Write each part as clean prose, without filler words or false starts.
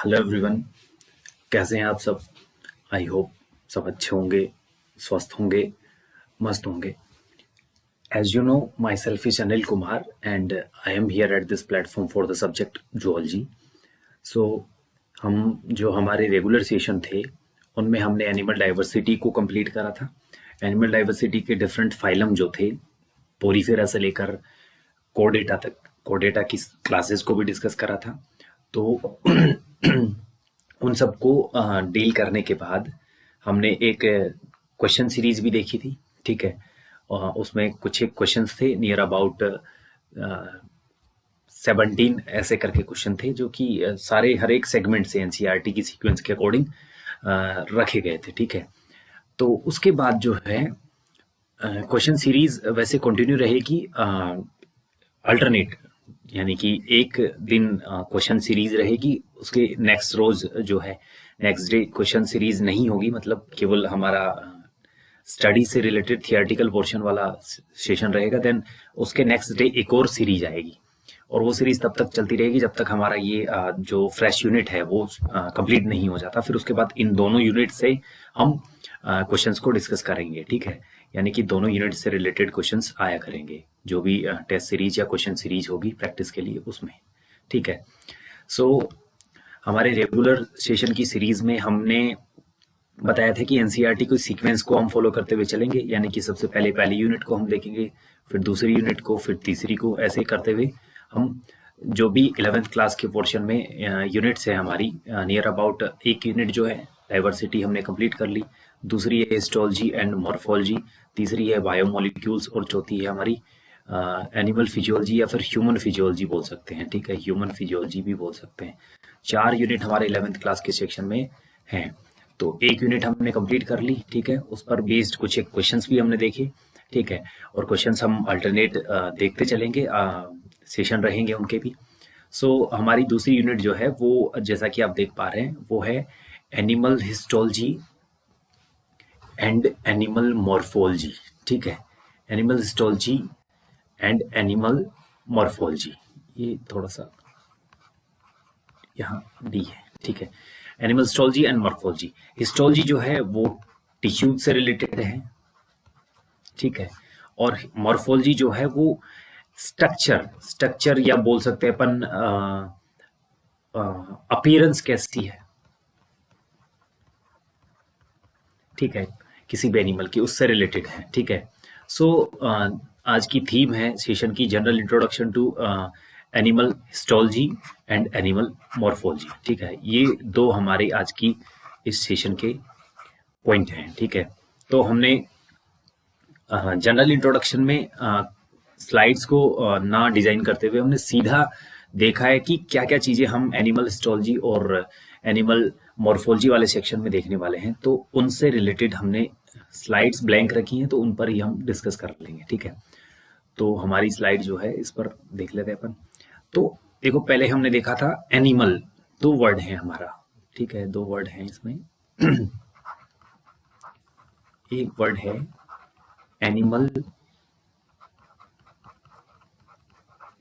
Hello everyone. कैसे हैं आप सब? आई होप सब अच्छे होंगे, स्वस्थ होंगे, मस्त होंगे। As you know, myself is Anil Kumar and I am here at this platform for the subject zoology. So हम जो हमारे रेगुलर सेशन थे उनमें हमने एनिमल डाइवर्सिटी को कंप्लीट करा था। एनिमल डाइवर्सिटी के डिफरेंट फाइलम जो थे, पोरीफेरा से लेकर कोर्डेटा तक, कोर्डेटा की क्लासेस को भी डिस्कस करा था। तो उन सबको डील करने के बाद हमने एक क्वेश्चन सीरीज भी देखी थी। ठीक है, उसमें कुछ एक क्वेश्चंस थे, नियर अबाउट 17 ऐसे करके क्वेश्चन थे, जो कि सारे हर एक सेगमेंट से एनसीईआरटी की सीक्वेंस के अकॉर्डिंग रखे गए थे। ठीक है, तो उसके बाद जो है क्वेश्चन सीरीज वैसे कंटिन्यू रहेगी, अल्टरनेट, यानी कि एक दिन क्वेश्चन सीरीज रहेगी, उसके नेक्स्ट रोज जो है नेक्स्ट डे क्वेश्चन सीरीज नहीं होगी, मतलब केवल हमारा स्टडी से रिलेटेड थियोरेटिकल पोर्शन वाला सेशन रहेगा। देन उसके नेक्स्ट डे एक और सीरीज आएगी और वो सीरीज तब तक चलती रहेगी जब तक हमारा ये जो फ्रेश यूनिट है वो कंप्लीट नहीं हो जाता। फिर उसके बाद इन दोनों यूनिट से हम क्वेश्चंस को डिस्कस करेंगे। ठीक है, यानी कि दोनों यूनिट से रिलेटेड क्वेश्चंस आया करेंगे, जो भी टेस्ट सीरीज या क्वेश्चन सीरीज होगी प्रैक्टिस के लिए उसमें। ठीक है, सो हमारे रेगुलर सेशन की सीरीज में हमने बताया था कि एनसीईआरटी को सीक्वेंस को हम फॉलो करते हुए चलेंगे, यानी कि सबसे पहले पहली यूनिट को हम देखेंगे, फिर दूसरी यूनिट को, फिर तीसरी को, ऐसे करते हुए हम जो भी 11th क्लास के पोर्शन में यूनिट्स है हमारी, नियर अबाउट एक यूनिट जो है डाइवर्सिटी हमने कंप्लीट कर ली, दूसरी है हिस्टोलॉजी एंड मॉर्फोलॉजी, तीसरी है बायोमोलिक्यूल्स और चौथी है हमारी एनिमल फिजियोलॉजी या फिर ह्यूमन फिजियोलॉजी बोल सकते हैं। ठीक है, ह्यूमन फिजियोलॉजी भी बोल सकते हैं। 4 यूनिट हमारे 11th क्लास के सेक्शन में हैं। तो एक यूनिट हमने कंप्लीट कर ली। ठीक है, उस पर बेस्ड कुछ एक क्वेश्चंस भी हमने देखे। ठीक है, और क्वेश्चंस हम अल्टरनेट देखते चलेंगे, सेशन रहेंगे उनके भी। सो हमारी दूसरी यूनिट जो है वो, जैसा कि आप देख पा रहे हैं, वो है animal histology and animal morphology. ठीक है, animal histology and animal morphology, ये थोड़ा सा यहाँ डी है। ठीक है, animal histology and morphology. Histology जो है वो टिश्यूज से रिलेटेड है। ठीक है, और मॉर्फोलॉजी जो है वो स्ट्रक्चर या बोल सकते हैं अपन अपीयरेंस कैसी है, ठीक है, किसी भी एनिमल की, उससे रिलेटेड है। ठीक है, सो आज की थीम है सेशन की general introduction to animal histology and animal morphology. ठीक है, ये दो हमारे आज की इस सेशन के पॉइंट हैं। ठीक है, तो हमने जनरल इंट्रोडक्शन में स्लाइड्स को ना डिजाइन करते हुए हमने सीधा देखा है कि क्या क्या चीजें हम एनिमल हिस्टोलॉजी और एनिमल मॉर्फोलॉजी वाले सेक्शन में देखने वाले हैं, तो उनसे रिलेटेड हमने स्लाइड्स ब्लैंक रखी हैं, तो उन पर ही हम डिस्कस कर लेंगे। ठीक है, तो हमारी स्लाइड जो है इस पर देख लेते हैं अपन। तो देखो, पहले हमने देखा था एनिमल, 2 वर्ड है हमारा। ठीक है, 2 वर्ड हैं इसमें। एक वर्ड है एनिमल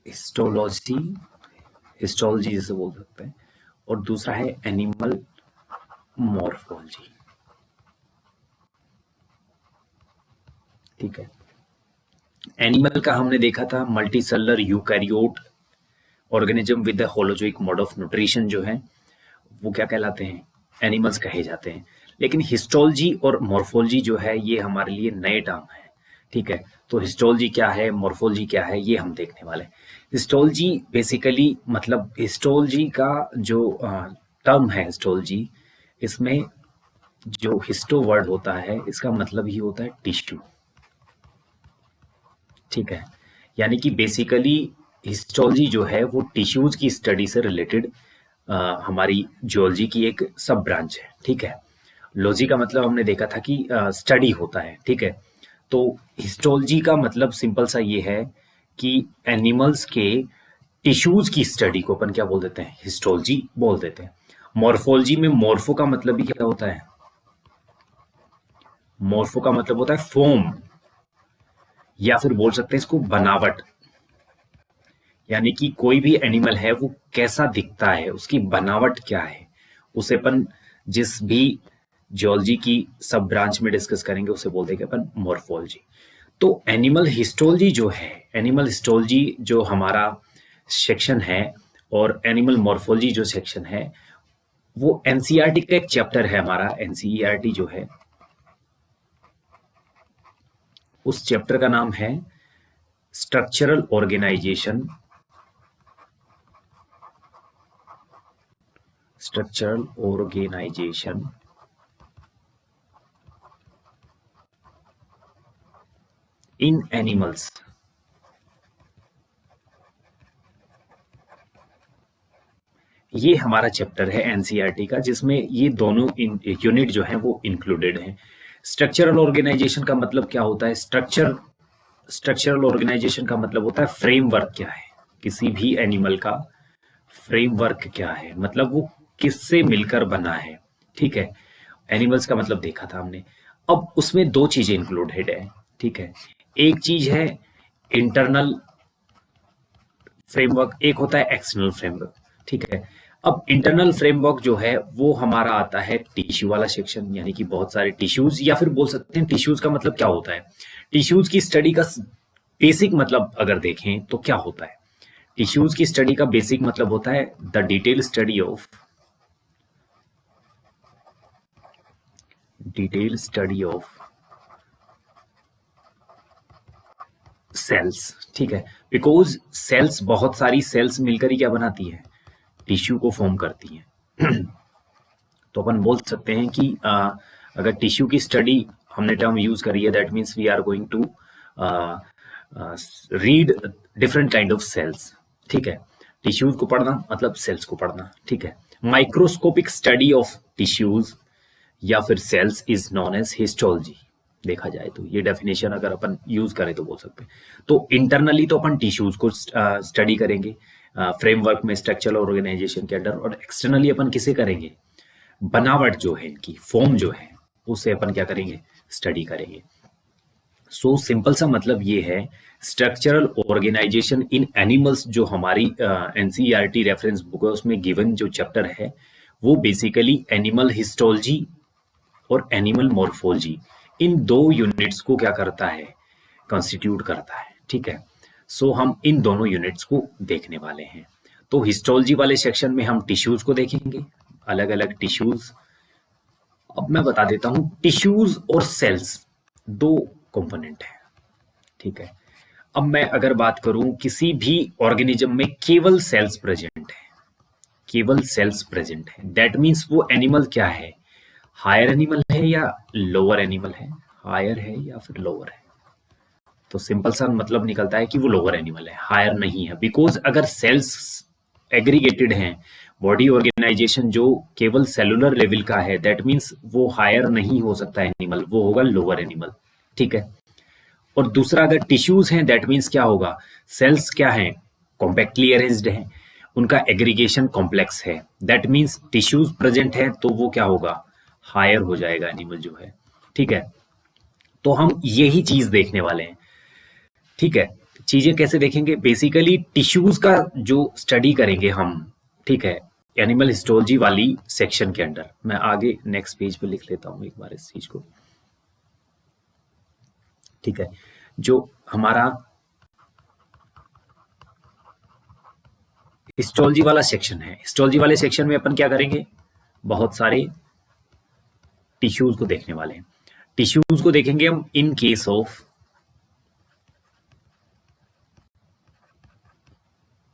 हिस्टोलॉजी जिसे बोल सकते हैं, और दूसरा है एनिमल मॉर्फोलॉजी। ठीक है, एनिमल का हमने देखा था multicellular eukaryote organism with holozoic mode of nutrition, जो है वो क्या कहलाते हैं, एनिमल्स कहे जाते हैं। लेकिन हिस्टोलॉजी और मॉर्फोलॉजी जो है ये हमारे लिए नए टर्म है। ठीक है, तो हिस्टोलॉजी क्या है, मॉर्फोलॉजी क्या है, ये हम देखने वाले हैं। हिस्टोलॉजी बेसिकली, मतलब हिस्टोलॉजी का जो टर्म है हिस्टोलॉजी, इसमें जो हिस्टो वर्ड होता है इसका मतलब ही होता है टिश्यू। ठीक है, यानी कि बेसिकली हिस्टोलॉजी जो है वो टिश्यूज की स्टडी से रिलेटेड हमारी जियोलॉजी की एक सब ब्रांच है। ठीक है, लॉजी का मतलब हमने देखा था कि स्टडी होता है। ठीक है, तो हिस्टोलॉजी का मतलब सिंपल सा ये है कि एनिमल्स के टिश्यूज की स्टडी को अपन क्या बोल देते हैं, हिस्टोलॉजी बोल देते हैं। मॉर्फोलॉजी में मॉर्फो का मतलब भी क्या होता है, मॉर्फो का मतलब होता है फॉर्म, या फिर बोल सकते हैं इसको बनावट, यानी कि कोई भी एनिमल है वो कैसा दिखता है, उसकी बनावट क्या है, उसे अपन जिस भी जियोलॉजी की सब ब्रांच में डिस्कस करेंगे उसे बोल देंगे अपन मॉर्फोलॉजी। तो एनिमल हिस्टोलॉजी जो है, एनिमल हिस्टोलॉजी जो हमारा सेक्शन है और एनिमल मॉर्फोलॉजी जो सेक्शन है वो एनसीईआरटी का एक चैप्टर है। हमारा एनसीईआरटी जो है उस चैप्टर का नाम है स्ट्रक्चरल ऑर्गेनाइजेशन, स्ट्रक्चरल ऑर्गेनाइजेशन इन एनिमल्स। ये हमारा चैप्टर है एनसीईआरटी का जिसमें ये दोनों यूनिट जो है वो इंक्लूडेड हैं। स्ट्रक्चरल ऑर्गेनाइजेशन का मतलब क्या होता है? स्ट्रक्चरल ऑर्गेनाइजेशन का मतलब होता है फ्रेमवर्क क्या है, किसी भी एनिमल का फ्रेमवर्क क्या है, मतलब वो किससे मिलकर बना है। ठीक है, एनिमल्स का मतलब देखा था हमने। अब उसमें दो चीजें इंक्लूडेड है। ठीक है, एक चीज है इंटरनल फ्रेमवर्क, एक होता है एक्सटर्नल फ्रेमवर्क। ठीक है, अब इंटरनल फ्रेमवर्क जो है वो हमारा आता है टिश्यू वाला सेक्शन, यानी कि बहुत सारे टिश्यूज, या फिर बोल सकते हैं टिश्यूज का मतलब क्या होता है। टिश्यूज की स्टडी का बेसिक मतलब अगर देखें तो क्या होता है, टिश्यूज की स्टडी का बेसिक मतलब होता है the detail study of cells. ठीक है, बिकॉज सेल्स, बहुत सारी सेल्स मिलकर ही क्या बनाती है, टिश्यू को फॉर्म करती हैं। तो अपन बोल सकते हैं कि अगर टिश्यू की स्टडी हमने टर्म यूज करी है, that means we are going to read different kind of cells. ठीक है, टिश्यूज को पढ़ना मतलब सेल्स को पढ़ना। ठीक है, माइक्रोस्कोपिक स्टडी ऑफ टिश्यूज या फिर cells is known as histology. देखा जाए तो ये डेफिनेशन अगर अपन यूज करें तो बोल सकते हैं। तो इंटरनली तो अपन टिश्यूज को स्टडी करेंगे फ्रेमवर्क में, स्ट्रक्चरल ऑर्गेनाइजेशन के अंडर, और एक्सटर्नली अपन किसे करेंगे, बनावट जो है इनकी, फॉर्म जो है, उसे अपन क्या करेंगे, स्टडी करेंगे। सो सिंपल सा मतलब ये है, स्ट्रक्चरल ऑर्गेनाइजेशन इन एनिमल्स जो हमारी एनसीईआरटी रेफरेंस बुक है उसमें गिवन जो चैप्टर है वो बेसिकली एनिमल हिस्टोलॉजी और एनिमल मॉर्फोलॉजी, इन दो यूनिट्स को क्या करता है, कॉन्स्टिट्यूट करता है। ठीक है, सो हम इन दोनों यूनिट्स को देखने वाले हैं। तो हिस्टोलॉजी वाले सेक्शन में हम टिश्यूज को देखेंगे, अलग अलग टिश्यूज। अब मैं बता देता हूं, टिश्यूज और सेल्स दो कंपोनेंट है। ठीक है, अब मैं अगर बात करूं किसी भी ऑर्गेनिज्म में केवल सेल्स प्रेजेंट है, केवल सेल्स प्रेजेंट है, दैट मीन्स वो एनिमल क्या है, हायर एनिमल है या लोअर एनिमल है, हायर है या फिर लोअर है। तो सिंपल सा मतलब निकलता है कि वो लोअर एनिमल है, हायर नहीं है। बिकॉज अगर सेल्स एग्रीगेटेड हैं, बॉडी ऑर्गेनाइजेशन जो केवल सेलुलर लेवल का है, दैट मीन्स वो हायर नहीं हो सकता एनिमल, वो होगा लोअर एनिमल। ठीक है, और दूसरा अगर टिश्यूज हैं दैट मीन्स क्या होगा, सेल्स क्या है, कॉम्पैक्टली अरेंज्ड है, उनका एग्रीगेशन कॉम्प्लेक्स है, दैट मीन्स टिश्यूज प्रेजेंट है तो वो क्या होगा, हायर हो जाएगा एनिमल जो है। ठीक है, तो हम यही चीज देखने वाले हैं। ठीक है, चीजें कैसे देखेंगे, बेसिकली टिश्यूज का जो स्टडी करेंगे हम। ठीक है, एनिमल हिस्टोलॉजी वाली सेक्शन के अंडर, मैं आगे नेक्स्ट पेज पे लिख लेता हूं एक बार इस चीज को। ठीक है, जो हमारा हिस्टोलॉजी वाला सेक्शन है, हिस्टोलॉजी वाले सेक्शन में अपन क्या करेंगे, बहुत सारे टिश्यूज को देखने वाले हैं। टिश्यूज को देखेंगे हम इन केस ऑफ,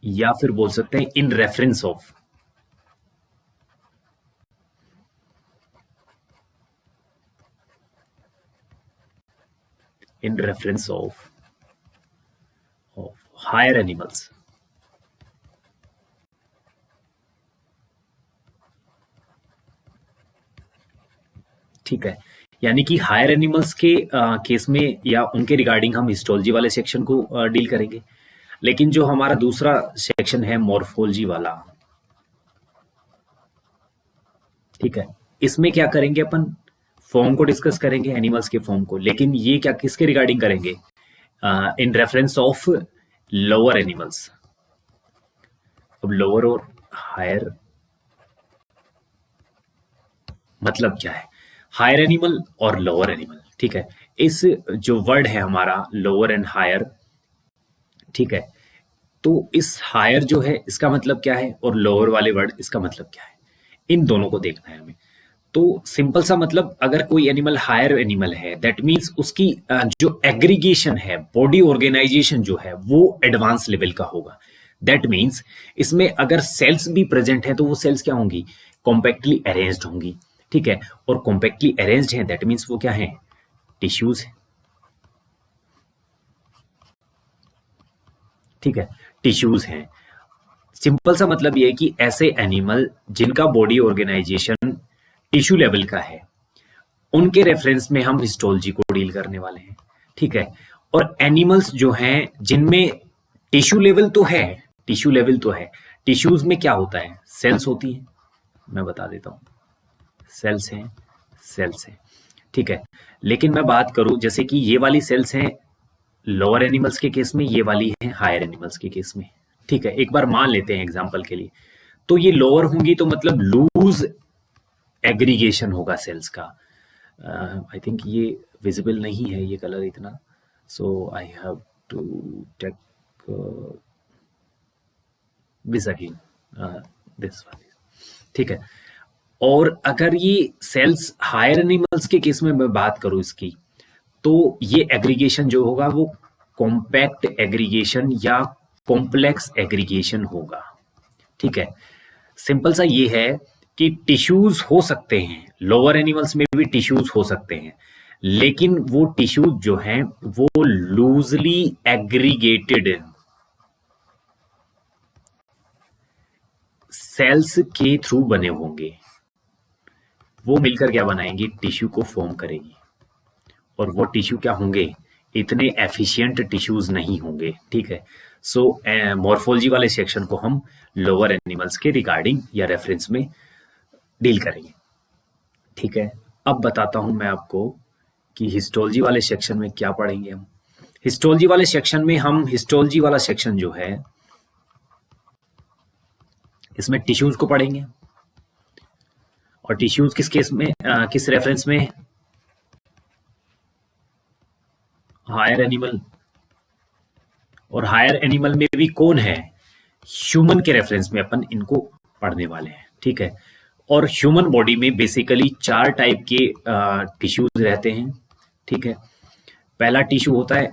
या फिर बोल सकते हैं in reference of, in reference of higher animals. ठीक है, यानी कि हायर एनिमल्स के केस में या उनके रिगार्डिंग हम हिस्टोलॉजी वाले सेक्शन को डील करेंगे। लेकिन जो हमारा दूसरा सेक्शन है मॉर्फोलॉजी वाला, ठीक है, इसमें क्या करेंगे अपन, फॉर्म को डिस्कस करेंगे, एनिमल्स के फॉर्म को, लेकिन ये क्या किसके रिगार्डिंग करेंगे, इन रेफरेंस ऑफ लोअर एनिमल्स। अब लोअर और हायर मतलब क्या है, हायर एनिमल और लोअर एनिमल, ठीक है। इस जो वर्ड है हमारा लोअर एंड हायर, ठीक है, तो इस हायर जो है इसका मतलब क्या है और लोअर वाले वर्ड इसका मतलब क्या है, इन दोनों को देखना है हमें। तो सिंपल सा मतलब, अगर कोई एनिमल हायर एनिमल है दैट मीन्स उसकी जो एग्रीगेशन है, बॉडी ऑर्गेनाइजेशन जो है वो एडवांस लेवल का होगा। दैट मीन्स इसमें अगर सेल्स भी प्रेजेंट है तो वो सेल्स क्या होंगी, कॉम्पैक्टली अरेंज्ड होंगी, ठीक है। और कॉम्पैक्टली अरेंज्ड है दैट मीन्स वो क्या है, टिश्यूज है, ठीक है, टिश्यूज हैं। सिंपल सा मतलब ये है कि ऐसे एनिमल जिनका बॉडी ऑर्गेनाइजेशन टिश्यू लेवल का है, उनके रेफरेंस में हम हिस्टोलॉजी को डील करने वाले हैं, ठीक है। और एनिमल्स जो हैं जिनमें टिश्यू लेवल तो है, टिश्यू लेवल तो है, टिश्यूज में क्या होता है, सेल्स होती है, मैं बता देता हूँ, सेल्स हैं, सेल्स हैं, ठीक है। लेकिन मैं बात करूं जैसे कि ये वाली सेल्स हैं लोअर एनिमल्स के केस में, ये वाली है हायर एनिमल्स के केस में, ठीक है। एक बार मान लेते हैं एग्जांपल के लिए, तो ये लोअर होंगी तो मतलब लूज एग्रीगेशन होगा सेल्स का। आई थिंक ये विजिबल नहीं है ये कलर इतना, so I have to take this again, this one, ठीक है। और अगर ये सेल्स हायर एनिमल्स के केस में मैं बात करूं इसकी, तो ये एग्रीगेशन जो होगा वो कॉम्पैक्ट एग्रीगेशन या कॉम्प्लेक्स एग्रीगेशन होगा, ठीक है। सिंपल सा ये है कि टिश्यूज हो सकते हैं, लोअर एनिमल्स में भी टिश्यूज हो सकते हैं, लेकिन वो टिश्यूज जो हैं वो लूजली एग्रीगेटेड सेल्स के थ्रू बने होंगे, वो मिलकर क्या बनाएंगे, टिश्यू को फॉर्म करेगी। और वो टिश्यू क्या होंगे, इतने एफिशिएंट टिश्यूज नहीं होंगे, ठीक है। सो मॉर्फोलॉजी वाले सेक्शन को हम लोअर एनिमल्स के रिगार्डिंग या रेफरेंस में डील करेंगे, ठीक है। अब बताता हूं मैं आपको कि हिस्टोलॉजी वाले सेक्शन में क्या पढ़ेंगे हम। हिस्टोलॉजी वाले सेक्शन में हम, हिस्टोलॉजी वाला सेक्शन जो है इसमें टिश्यूज को पढ़ेंगे, और टिश्यूज किस केस में, किस रेफरेंस में, हायर एनिमल। और हायर एनिमल में भी कौन है, ह्यूमन के रेफरेंस में अपन इनको पढ़ने वाले हैं, ठीक है। और ह्यूमन बॉडी में बेसिकली 4 टाइप के टिश्यूज रहते हैं, ठीक है। पहला टिश्यू होता है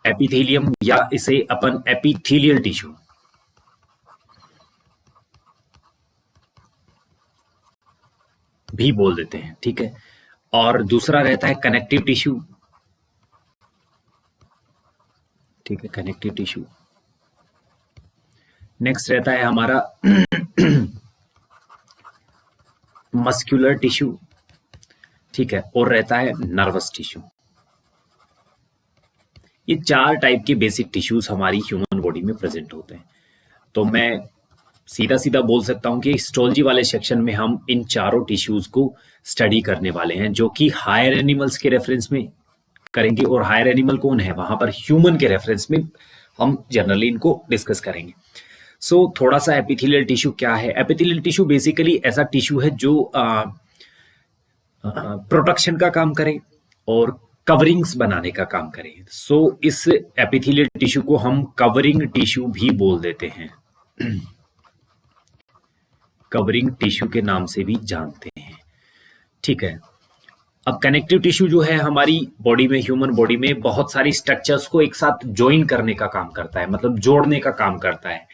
एपिथेलियम, या इसे अपन एपिथेलियल टिश्यू भी बोल देते हैं, ठीक है। और दूसरा रहता है कनेक्टिव टिश्यू, ठीक है, कनेक्टिव टिश्यू। नेक्स्ट रहता है हमारा मस्कुलर टिश्यू, ठीक है, और रहता है नर्वस टिश्यू। ये 4 टाइप के बेसिक टिश्यूज हमारी ह्यूमन बॉडी में प्रेजेंट होते हैं। तो मैं सीधा सीधा बोल सकता हूं कि हिस्टोलॉजी वाले सेक्शन में हम इन चारों टिश्यूज को स्टडी करने वाले हैं, जो कि हायर एनिमल्स के रेफरेंस में करेंगे। और हायर एनिमल कौन है, वहां पर ह्यूमन के रेफरेंस में हम जनरली इनको डिस्कस करेंगे। सो थोड़ा सा एपिथेलियल टिश्यू क्या है। एपिथेलियल टिश्यू बेसिकली ऐसा टिश्यू है जो प्रोटेक्शन का काम करे और कवरिंग्स बनाने का काम करे। सो इस एपिथेलियल टिश्यू को हम कवरिंग टिश्यू भी बोल देते हैं, कवरिंग टिश्यू के नाम से भी जानते हैं, ठीक है। अब कनेक्टिव टिश्यू जो है हमारी बॉडी में, ह्यूमन बॉडी में बहुत सारी स्ट्रक्चर्स को एक साथ ज्वाइन करने का काम करता है, मतलब जोड़ने का काम करता है,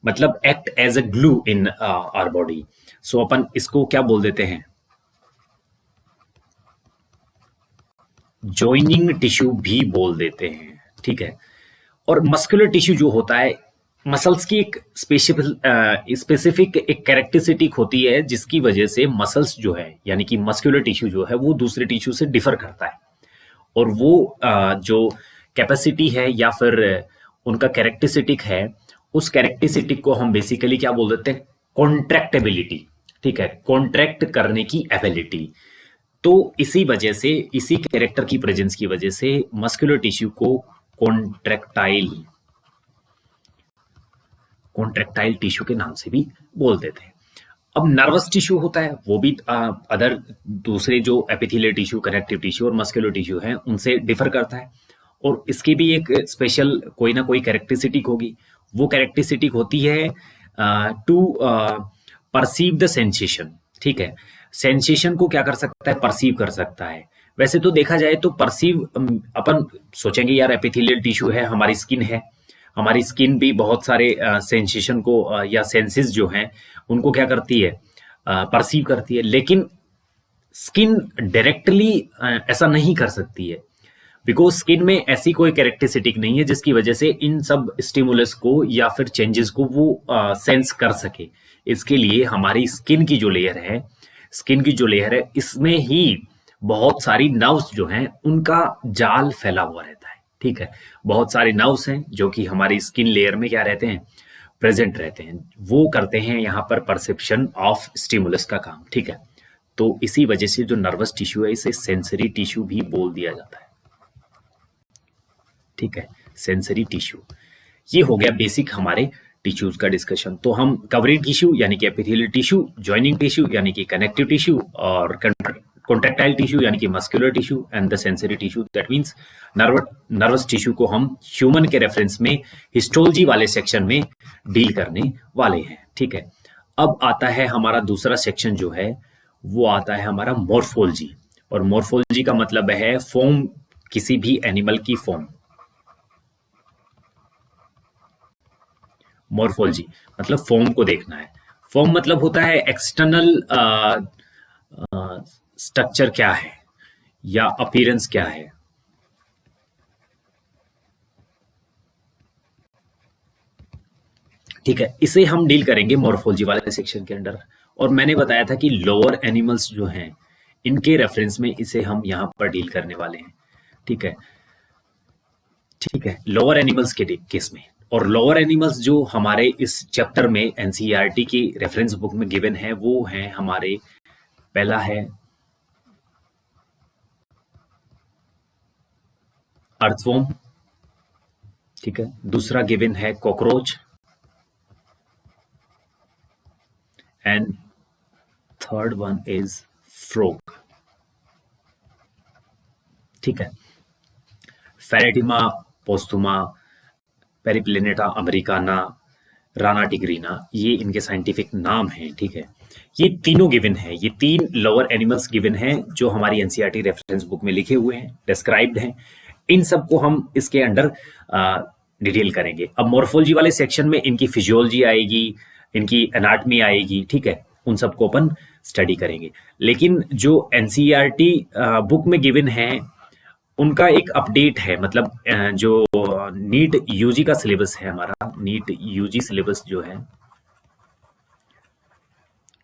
मतलब act as a glue in our body. So अपन इसको क्या बोल देते हैं, जॉइनिंग टिश्यू भी बोल देते हैं, ठीक है। और मस्कुलर टिश्यू जो होता है, मसल्स की एक स्पेसिफिक एक कैरेक्टरिस्टिक होती है जिसकी वजह से मसल्स जो है, यानी कि मस्कुलर टिश्यू जो है वो दूसरे टिश्यू से डिफर करता है। और वो जो कैपेसिटी है या फिर उनका कैरेक्टरिस्टिक है, उस कैरेक्टरिस्टिक को हम बेसिकली क्या बोल देते हैं, कॉन्ट्रैक्टेबिलिटी, ठीक है, कॉन्ट्रैक्ट करने की एबिलिटी। तो इसी वजह से, इसी कैरेक्टर की प्रेजेंस की वजह से मस्कुलर टिश्यू को कॉन्ट्रैक्टाइल टिश्यू के नाम से भी बोल देते हैं। अब नर्वस टिश्यू होता है, वो भी अदर दूसरे जो एपिथेलियल टिश्यू, कनेक्टिव टिश्यू और मस्कुलर टिश्यू हैं उनसे डिफर करता है, और इसकी भी एक स्पेशल कोई ना कोई कैरेक्टरिस्टिक होगी। वो कैरेक्टरिस्टिक होती है टू परसीव द सेंसेशन। ठीक है, सेंसेशन को क्या कर सकता है, परसीव कर सकता है। वैसे तो देखा जाए तो परसीव अपन सोचेंगे यार एपिथेलियल टिश्यू है, हमारी स्किन है, हमारी स्किन भी बहुत सारे सेंसेशन को या सेंसेस जो हैं उनको क्या करती है, परसीव करती है, लेकिन स्किन डायरेक्टली ऐसा नहीं कर सकती है, बिकॉज स्किन में ऐसी कोई कैरेक्टरिस्टिक नहीं है जिसकी वजह से इन सब स्टिमुलस को या फिर चेंजेस को वो सेंस कर सके। इसके लिए हमारी स्किन की जो लेयर है, इसमें ही बहुत सारी नर्व्स जो हैं उनका जाल फैला हुआ रहता है। ठीक है, बहुत सारे नर्व्स हैं जो कि हमारी स्किन लेयर में क्या रहते हैं, प्रेजेंट रहते हैं, वो करते हैं यहाँ पर परसेप्शन ऑफ स्टिमुलस का काम। ठीक है, तो इसी वजह से जो नर्वस टिश्यू है इसे सेंसरी टिश्यू भी बोल दिया जाता है। ठीक है, सेंसरी टिश्यू। ये हो गया बेसिक हमारे टिश्यूज का डिस्कशन। तो हम कवरिंग टिश्यू यानी कि एपिथेलियल टिश्यू, जॉइनिंग टिश्यू यानी कि कनेक्टिव टिश्यू, और कॉन्ट्रैक्टाइल टिश्यू यानी कि muscular tissue, and the sensory tissue, that means nervous tissue को हम ह्यूमन के रेफरेंस में हिस्टोलॉजी वाले सेक्शन में डील करने वाले हैं। ठीक है, अब आता है हमारा दूसरा सेक्शन जो है वो आता है हमारा मॉर्फोलॉजी। और मॉर्फोलॉजी का मतलब है फॉर्म, किसी भी एनिमल की फॉर्म। मॉर्फोलॉजी मतलब फॉर्म को देखना है। फॉर्म मतलब होता है एक्सटर्नल स्ट्रक्चर क्या है या अपीयरेंस क्या है। ठीक है, इसे हम डील करेंगे मॉर्फोलॉजी वाले सेक्शन के अंडर। और मैंने बताया था कि लोअर एनिमल्स जो हैं इनके रेफरेंस में इसे हम यहां पर डील करने वाले हैं। ठीक है, लोअर एनिमल्स के केस में। और लोअर एनिमल्स जो हमारे इस चैप्टर में एनसीईआरटी की रेफरेंस बुक में गिवन है वो हैं हमारे, पहला है अर्थवॉर्म। ठीक है, दूसरा गिवन है cockroach, and third one is frog. ठीक है, Pheretima, posthuma, Periplaneta americana, Rana tigrina, ये इनके साइंटिफिक नाम हैं। ठीक है, ये तीनों गिवन है, ये तीन लोअर एनिमल्स गिवन हैं जो हमारी एनसीईआरटी रेफरेंस बुक में लिखे हुए हैं, डिस्क्राइब्ड हैं। इन सबको हम इसके अंडर डिटेल करेंगे। अब मॉर्फोलॉजी वाले सेक्शन में इनकी फिजियोलॉजी आएगी, इनकी एनाटमी आएगी। ठीक है, उन सबको अपन स्टडी करेंगे। लेकिन जो एनसीईआरटी बुक में गिवन है उनका एक अपडेट है, मतलब जो नीट यूजी का सिलेबस है, हमारा नीट यूजी सिलेबस जो है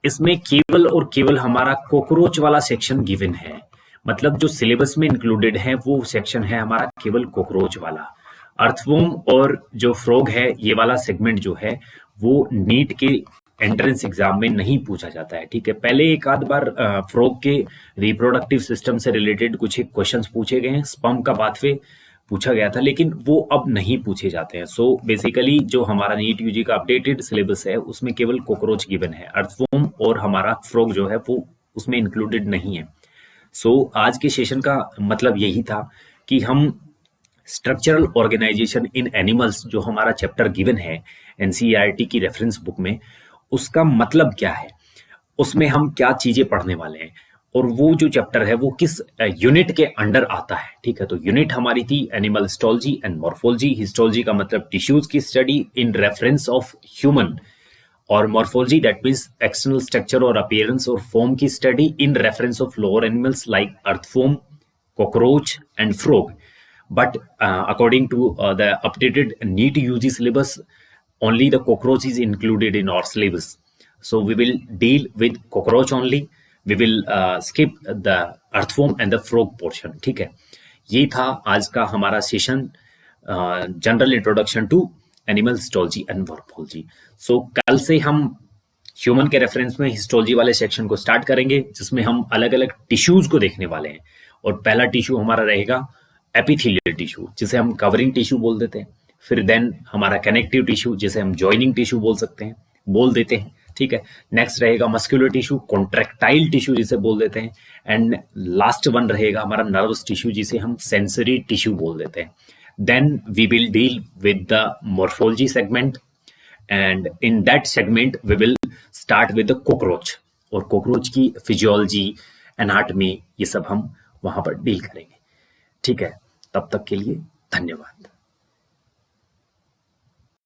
इसमें केवल और केवल हमारा कॉकरोच वाला सेक्शन गिवन है। मतलब जो सिलेबस में इंक्लूडेड है वो सेक्शन है हमारा केवल कॉकरोच वाला। अर्थवॉर्म और जो फ्रॉग है ये वाला सेगमेंट जो है वो नीट के एंट्रेंस एग्जाम में नहीं पूछा जाता है। ठीक है, पहले एक आध बार फ्रॉग के रिप्रोडक्टिव सिस्टम से रिलेटेड कुछ एक क्वेश्चंस पूछे गए हैं, स्पर्म का पाथवे पूछा गया था, लेकिन वो अब नहीं पूछे जाते हैं। सो बेसिकली जो हमारा नीट यूजी का अपडेटेड सिलेबस है उसमें केवल कॉकरोच गिवन है, अर्थवॉर्म और हमारा फ्रॉग जो है वो उसमें इंक्लूडेड नहीं है। सो आज के सेशन का मतलब यही था कि हम स्ट्रक्चरल ऑर्गेनाइजेशन इन एनिमल्स जो हमारा चैप्टर गिवन है एनसीईआरटी की रेफरेंस बुक में, उसका मतलब क्या है, उसमें हम क्या चीजें पढ़ने वाले हैं, और वो जो चैप्टर है वो किस यूनिट के अंडर आता है। ठीक है, तो यूनिट हमारी थी animal histology and morphology. Histology का मतलब टिश्यूज की study in reference of human, और morphology that means external structure और अपीयरेंस और फॉर्म की study in reference of lower animals like earthworm, cockroach and frog. But according to the updated NEET UG syllabus, only the cockroach is included in our syllabus. So we will deal with cockroach only. We will skip the earthworm and the frog portion. ठीक है, ये था आज का हमारा session, general introduction to animal histology and morphology. So कल से हम ह्यूमन के रेफरेंस में हिस्टोलॉजी वाले सेक्शन को स्टार्ट करेंगे जिसमें हम अलग अलग टिश्यूज को देखने वाले हैं। और पहला टिश्यू हमारा रहेगा एपिथेलियल टिश्यू जिसे हम कवरिंग टिश्यू बोल देते हैं। फिर देन हमारा कनेक्टिव टिश्यू जिसे हम जॉइनिंग टिश्यू बोल देते हैं। ठीक है। नेक्स्ट रहेगा मस्कुलर टिश्यू, कॉन्ट्रैक्टाइल टिश्यू जिसे बोल देते हैं, एंड लास्ट वन रहेगा हमारा नर्वस टिश्यू जिसे हम सेंसरी टिश्यू बोल देते हैं। Then we will deal with the morphology segment, and in that segment we will start with the cockroach, और कॉकरोच की फिजियोलॉजी, एनाटमी, ये सब हम वहां पर डील करेंगे। ठीक है, तब तक के लिए धन्यवाद।